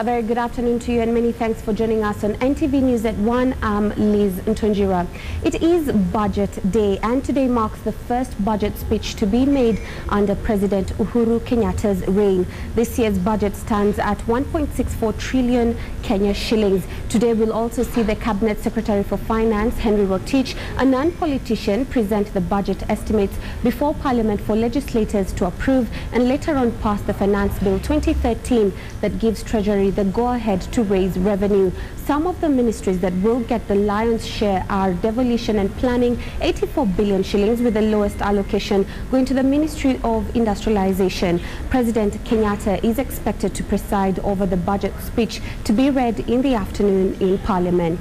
A very good afternoon to you and many thanks for joining us on NTV News at 1. I'm Liz Ntunjira. It is budget day and today marks the first budget speech to be made under President Uhuru Kenyatta's reign. This year's budget stands at 1.64 trillion Kenya shillings. Today we'll also see the Cabinet Secretary for Finance, Henry Rotich, a non-politician, present the budget estimates before Parliament for legislators to approve and later on pass the Finance Bill 2013 that gives Treasury the go-ahead to raise revenue. Some of the ministries that will get the lion's share are Devolution and Planning, 84 billion shillings, with the lowest allocation going to the Ministry of Industrialization. President Kenyatta is expected to preside over the budget speech to be read in the afternoon in Parliament.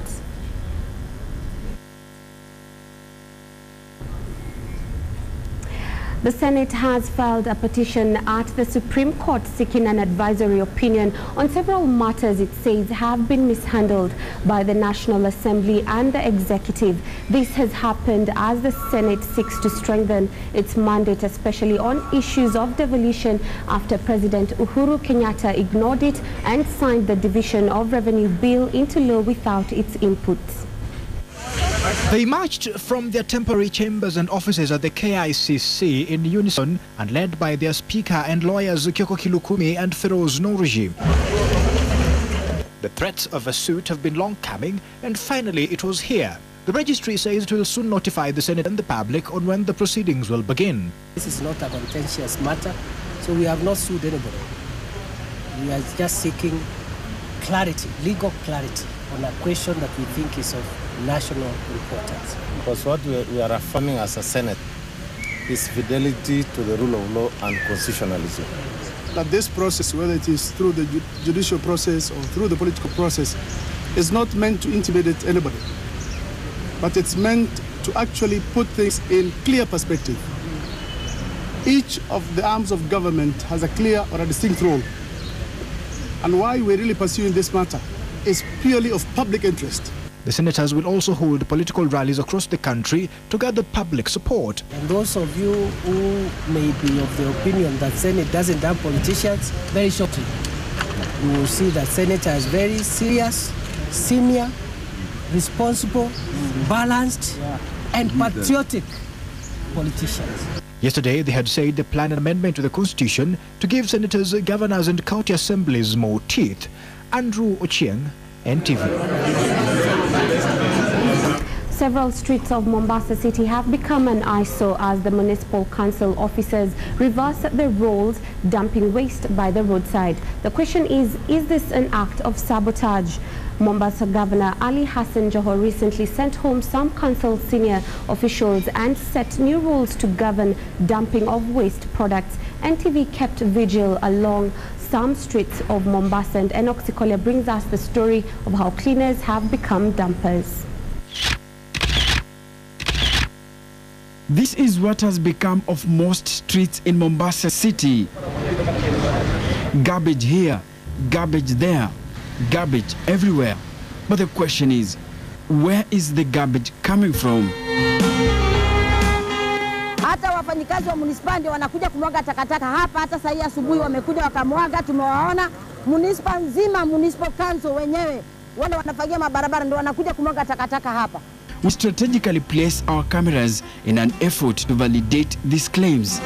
The Senate has filed a petition at the Supreme Court seeking an advisory opinion on several matters it says have been mishandled by the National Assembly and the Executive. This has happened as the Senate seeks to strengthen its mandate, especially on issues of devolution, after President Uhuru Kenyatta ignored it and signed the Division of Revenue Bill into law without its input. They marched from their temporary chambers and offices at the KICC in unison and led by their speaker and lawyers Kyoko Kilukumi and Feroz Nourji. The threats of a suit have been long coming, and finally it was here. The registry says it will soon notify the Senate and the public on when the proceedings will begin. This is not a contentious matter, so we have not sued anybody. We are just seeking clarity, legal clarity, on a question that we think is of national importance. Because what we are affirming as a Senate is fidelity to the rule of law and constitutionalism. That this process, whether it is through the judicial process or through the political process, is not meant to intimidate anybody, but it's meant to actually put things in clear perspective. Each of the arms of government has a clear or a distinct role. And why we're really pursuing this matter is purely of public interest. The senators will also hold political rallies across the country to gather public support. And those of you who may be of the opinion that Senate doesn't have politicians, very shortly, you will see that Senate is very serious, senior, responsible, balanced, and patriotic politicians. Yesterday, they had said they plan an amendment to the Constitution to give senators, governors and county assemblies more teeth. Andrew Ochieng, NTV. Several streets of Mombasa City have become an eyesore as the municipal council officers reverse their roles, dumping waste by the roadside. The question is this an act of sabotage? Mombasa Governor Ali Hassan Joho recently sent home some council senior officials and set new rules to govern dumping of waste products. NTV kept vigil along some streets of Mombasa, and Enoch Sikole brings us the story of how cleaners have become dumpers. This is what has become of most streets in Mombasa City. Garbage here, garbage there, garbage everywhere. But the question is, where is the garbage coming from? Hata wafanyikazi wa munisipaa ndio wanakuja kumwaga takataka hapa. Hata saa hii asubuhi wamekuja wakamwaga, tumewaona. Munisipaa nzima, municipal council wenyewe, wale wanafagia mabarabara ndio wanakuja kumwaga takataka hapa. We strategically place our cameras in an effort to validate these claims.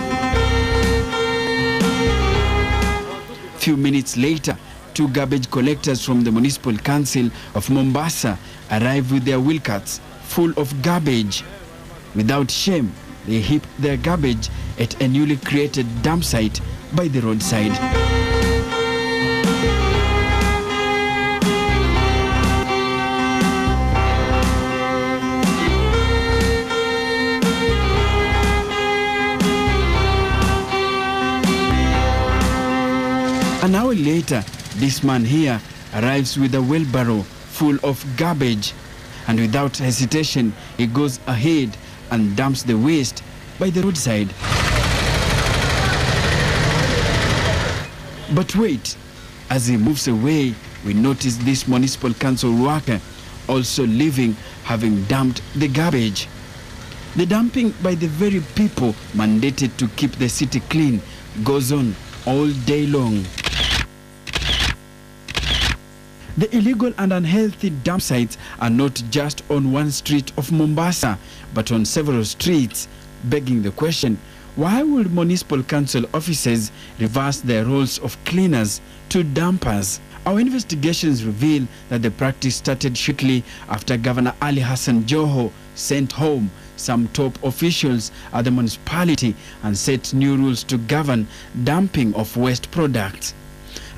Few minutes later, two garbage collectors from the Municipal Council of Mombasa arrive with their wheel carts full of garbage. Without shame, they heap their garbage at a newly created dump site by the roadside. An hour later, this man here arrives with a wheelbarrow full of garbage, and without hesitation, he goes ahead and dumps the waste by the roadside. But wait, as he moves away, we notice this municipal council worker also leaving, having dumped the garbage. The dumping by the very people mandated to keep the city clean goes on all day long. The illegal and unhealthy dump sites are not just on one street of Mombasa, but on several streets, begging the question, why would municipal council officers reverse their roles of cleaners to dumpers? Our investigations reveal that the practice started shortly after Governor Ali Hassan Joho sent home some top officials at the municipality and set new rules to govern dumping of waste products.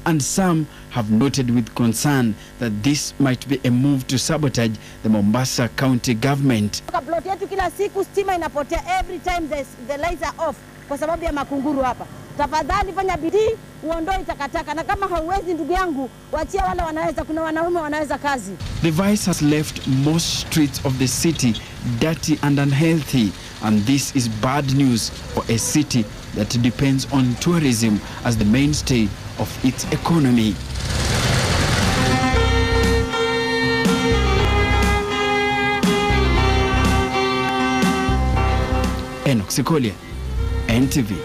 And some have noted with concern that this might be a move to sabotage the Mombasa County government. Plot yetu kila siku stima inapotea, every time the lights are off kwa sababu ya makunguru hapa. Tafadhali fanya bidii uondoe takataka, na kama hauwezi ndugu yangu waachia wale wanaweza, kuna wanaume wanaweza kazi. The vice has left most streets of the city dirty and unhealthy, and this is bad news for a city that depends on tourism as the mainstay of its economy. Enoch Sikolia, NTV.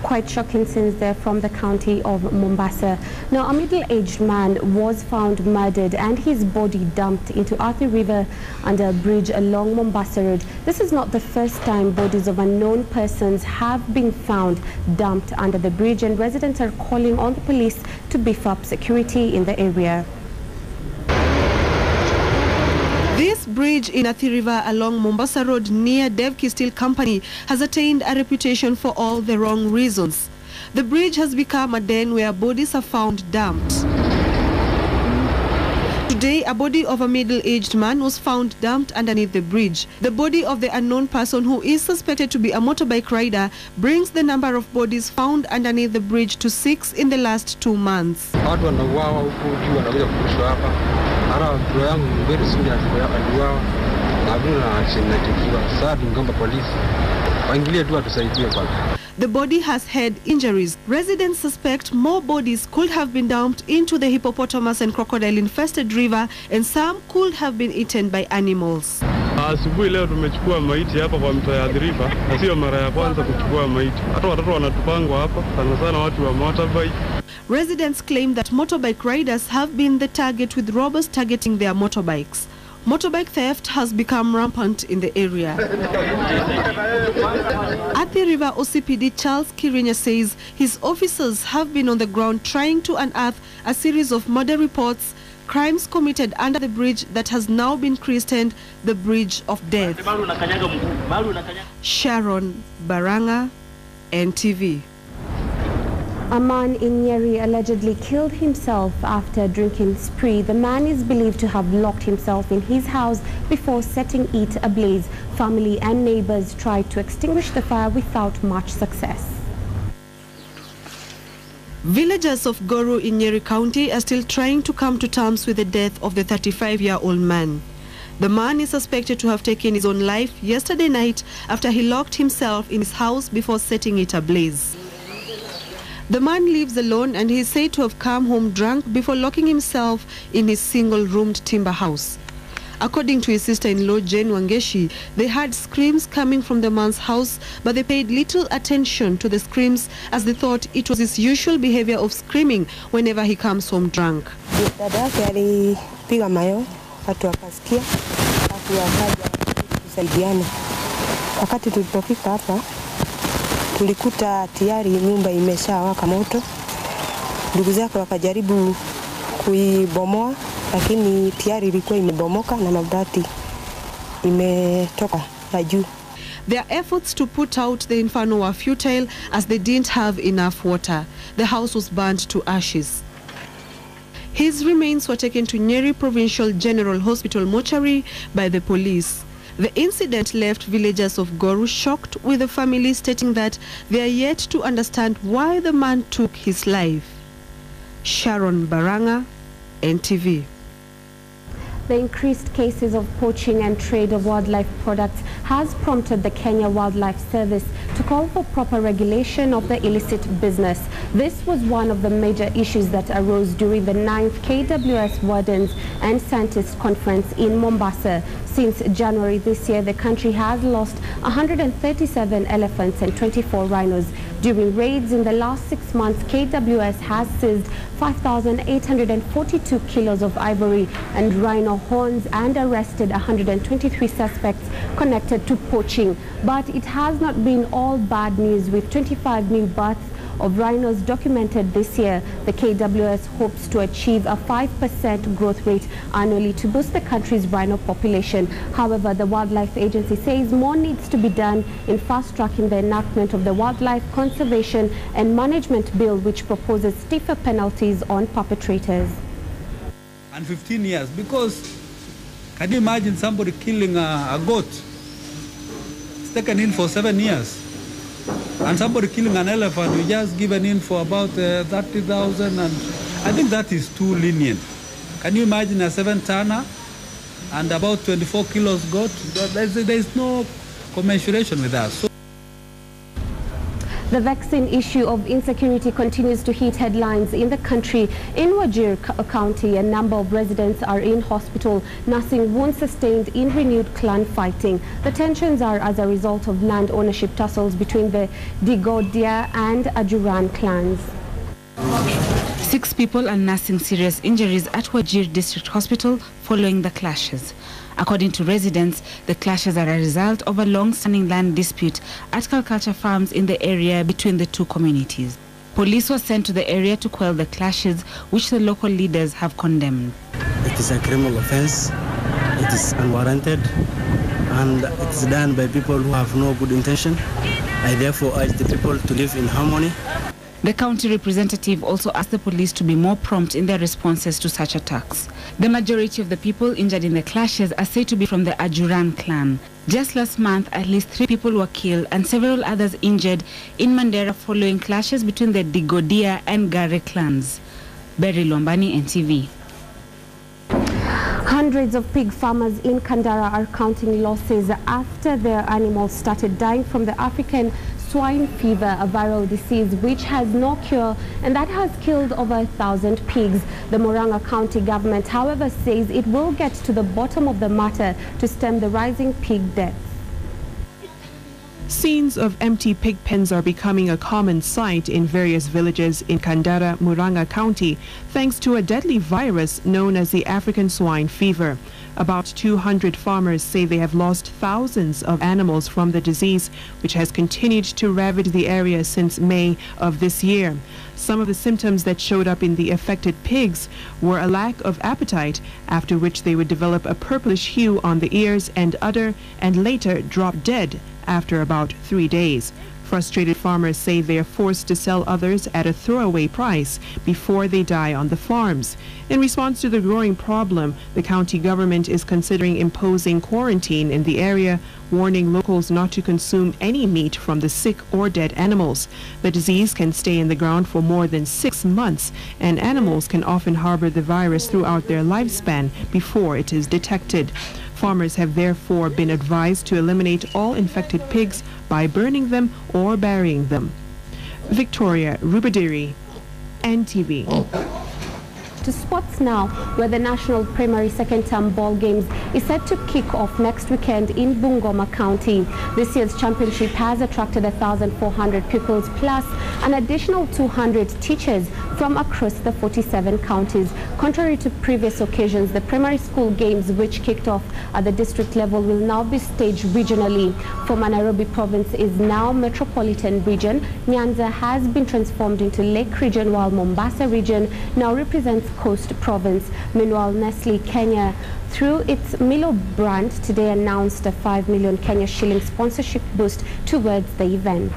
Quite shocking scenes there from the county of Mombasa. Now, a middle-aged man was found murdered and his body dumped into Athi River under a bridge along Mombasa Road. This is not the first time bodies of unknown persons have been found dumped under the bridge, and residents are calling on the police to beef up security in the area. This bridge in Athi River along Mombasa Road near Devki Steel Company has attained a reputation for all the wrong reasons. The bridge has become a den where bodies are found dumped. Today, a body of a middle-aged man was found dumped underneath the bridge. The body of the unknown person, who is suspected to be a motorbike rider, brings the number of bodies found underneath the bridge to 6 in the last 2 months. The body has head injuries. Residents suspect more bodies could have been dumped into the hippopotamus and crocodile-infested river, and some could have been eaten by animals. Asubuhi leo tumechukua maiti hapa kwa mto ya Athi River. Sio mara ya kwanza kuchukua maiti. Hata watoto wanatupangwa hapa, sana sana watu wa motorbike. Residents claim that motorbike riders have been the target, with robbers targeting their motorbikes. Motorbike theft has become rampant in the area. Athi River OCPD Charles Kirinya says his officers have been on the ground trying to unearth a series of murder reports, crimes committed under the bridge that has now been christened the Bridge of Death. Sharon Baranga, NTV. A man in Nyeri allegedly killed himself after a drinking spree. The man is believed to have locked himself in his house before setting it ablaze. Family and neighbors tried to extinguish the fire without much success. Villagers of Guru in Nyeri County are still trying to come to terms with the death of the 35-year-old man. The man is suspected to have taken his own life yesterday night after he locked himself in his house before setting it ablaze. The man lives alone and he is said to have come home drunk before locking himself in his single-roomed timber house. According to his sister-in-law, Jane Wangeshi, they heard screams coming from the man's house, but they paid little attention to the screams as they thought it was his usual behavior of screaming whenever he comes home drunk. Dada yake alipiga mayo, watu wakasikia, watu wakaja kusaidiana. Wakati tulipofika hapa, tulikuta tayari nyumba imeshawaka moto. Ndugu zake wakajaribu kuibomoa, lakini tayari ilikuwa imebomoka na mabati imetoka juu. Their efforts to put out the inferno were futile as they didn't have enough water. The house was burned to ashes. His remains were taken to Nyeri Provincial General Hospital mortuary by the police. The incident left villagers of Goru shocked, with the family stating that they are yet to understand why the man took his life. Sharon Baranga, NTV. The increased cases of poaching and trade of wildlife products has prompted the Kenya Wildlife Service to call for proper regulation of the illicit business. This was one of the major issues that arose during the 9th KWS Wardens and Scientists Conference in Mombasa. Since January this year, the country has lost 137 elephants and 24 rhinos. During raids in the last 6 months, KWS has seized 5,842 kilos of ivory and rhino horns and arrested 123 suspects connected to poaching. But it has not been all bad news, with 25 new births of rhinos documented this year. The KWS hopes to achieve a 5% growth rate annually to boost the country's rhino population. However, the Wildlife Agency says more needs to be done in fast-tracking the enactment of the Wildlife Conservation and Management Bill, which proposes stiffer penalties on perpetrators. And 15 years, because can you imagine somebody killing a goat? It's taken in for 7 years. And somebody killing an elephant, we just given in for about 30,000, and I think that is too lenient. Can you imagine a 7-tonner and about 24 kilos goat? There's no commensuration with that. So the vexing issue of insecurity continues to hit headlines in the country. In Wajir County, a number of residents are in hospital, nursing wounds sustained in renewed clan fighting. The tensions are as a result of land ownership tussles between the Digodia and Ajuran clans. 6 people are nursing serious injuries at Wajir District Hospital following the clashes. According to residents, the clashes are a result of a long-standing land dispute at agriculture farms in the area between the two communities. Police were sent to the area to quell the clashes, which the local leaders have condemned. It is a criminal offense, it is unwarranted, and it is done by people who have no good intention. I therefore urge the people to live in harmony. The county representative also asked the police to be more prompt in their responses to such attacks. The majority of the people injured in the clashes are said to be from the Ajuran clan. Just last month, at least 3 people were killed and several others injured in Mandera following clashes between the Digodia and Gare clans. Berry Lombani, NTV. Hundreds of pig farmers in Kandara are counting losses after their animals started dying from the African swine fever, a viral disease which has no cure and that has killed over 1,000 pigs. The Murang'a County government, however, says it will get to the bottom of the matter to stem the rising pig deaths. Scenes of empty pig pens are becoming a common sight in various villages in Kandara, Murang'a County, thanks to a deadly virus known as the African swine fever. About 200 farmers say they have lost thousands of animals from the disease, which has continued to ravage the area since May of this year. Some of the symptoms that showed up in the affected pigs were a lack of appetite, after which they would develop a purplish hue on the ears and udder, and later drop dead after about 3 days. Frustrated farmers say they are forced to sell others at a throwaway price before they die on the farms. In response to the growing problem, the county government is considering imposing quarantine in the area, warning locals not to consume any meat from the sick or dead animals. The disease can stay in the ground for more than 6 months, and animals can often harbor the virus throughout their lifespan before it is detected. Farmers have therefore been advised to eliminate all infected pigs by burning them or burying them. Victoria Rubadiri, NTV. To sports now, where the National Primary Second-Term Ball Games is set to kick off next weekend in Bungoma County. This year's championship has attracted 1,400 pupils plus an additional 200 teachers from across the 47 counties. Contrary to previous occasions, the primary school games, which kicked off at the district level, will now be staged regionally. Former Nairobi province is now metropolitan region. Nyanza has been transformed into Lake region, while Mombasa region now represents Coast province. Meanwhile, Nestle Kenya, through its Milo brand, today announced a 5 million Kenya shilling sponsorship boost towards the event.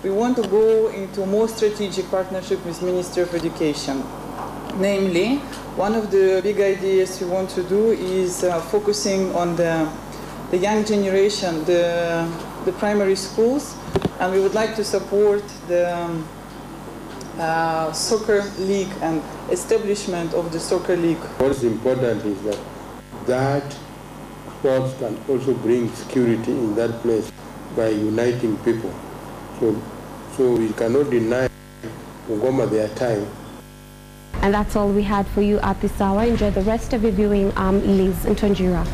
We want to go into more strategic partnership with Ministry of Education. Namely, one of the big ideas we want to do is focusing on the young generation, the primary schools, and we would like to support the soccer league and establishment of the soccer league. What's important is that sports can also bring security in that place by uniting people. So we cannot deny Bungoma their time. And that's all we had for you at this hour. Enjoy the rest of your viewing. I'm Liz Ntonjira.